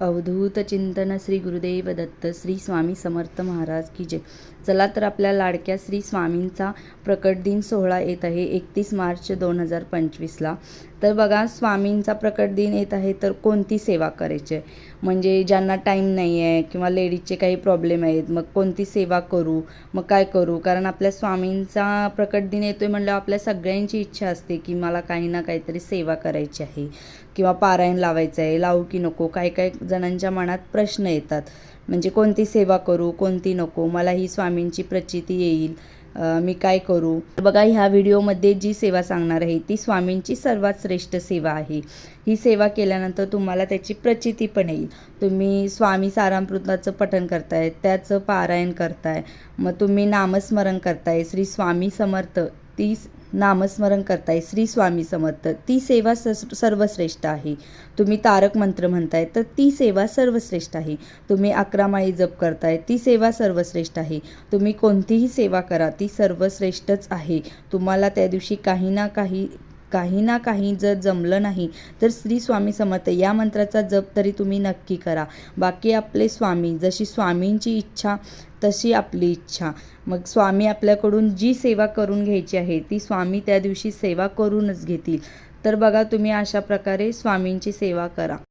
अवधूत चिंतन श्री गुरुदेव दत्त श्री स्वामी समर्थ महाराज की जय. चला तर आपल्या लाडक्या श्री स्वामींचा प्रकट दिन सोहळा येत आहे 31 मार्च 2025ला. तर बघा, स्वामींचा प्रकट दिन येत आहे तर कोणती सेवा करायची आहे, म्हणजे ज्यांना टाईम नाही आहे किंवा लेडीजचे काही प्रॉब्लेम आहेत, मग कोणती सेवा करू, मग काय करू. कारण आपल्या स्वामींचा प्रकट दिन येतोय म्हणल्यावर आपल्या सगळ्यांची इच्छा असते की मला काही ना काहीतरी सेवा करायची आहे किंवा पारायण लावायचं आहे, लावू की नको. काही जणांच्या मनात प्रश्न येतात, म्हणजे कोणती सेवा करू, कोणती नको, मला ही स्वामींची प्रचिती येईल, मी काय करू. बघा, ह्या व्हिडिओमध्ये जी सेवा सांगणार आहे ती स्वामींची सर्वात श्रेष्ठ सेवा आहे. ही सेवा केल्यानंतर तुम्हाला त्याची प्रचिती पण येईल. तुम्ही स्वामी सारामृताचं पठण करताय, त्याचं पारायण करताय, मग तुम्ही नामस्मरण करताय श्री स्वामी समर्थ, ती नामस्मरण करताय श्री स्वामी समर्थ, ती सेवा सर्वश्रेष्ठ आहे. तुम्ही तारक मंत्र म्हणताय तर ती सेवा सर्वश्रेष्ठ आहे. तुम्ही 11 माळी जप करताय, ती सेवा सर्वश्रेष्ठ आहे. तुम्ही कोणतीही सेवा करा ती सर्वश्रेष्ठच आहे. तुम्हाला त्या दिवशी काही ना काही जर जमलं नाही तर श्री स्वामी समर्थ या मंत्राचा जप तरी तुम्ही नक्की करा. बाकी आपले स्वामी, जशी स्वामींची इच्छा तशी आपली इच्छा. मग स्वामी आपल्याकडून जी सेवा करून घ्यायची आहे ती स्वामी त्या दिवशी सेवा करूनच घेतील. तर बघा, तुम्ही अशा प्रकारे स्वामींची सेवा करा.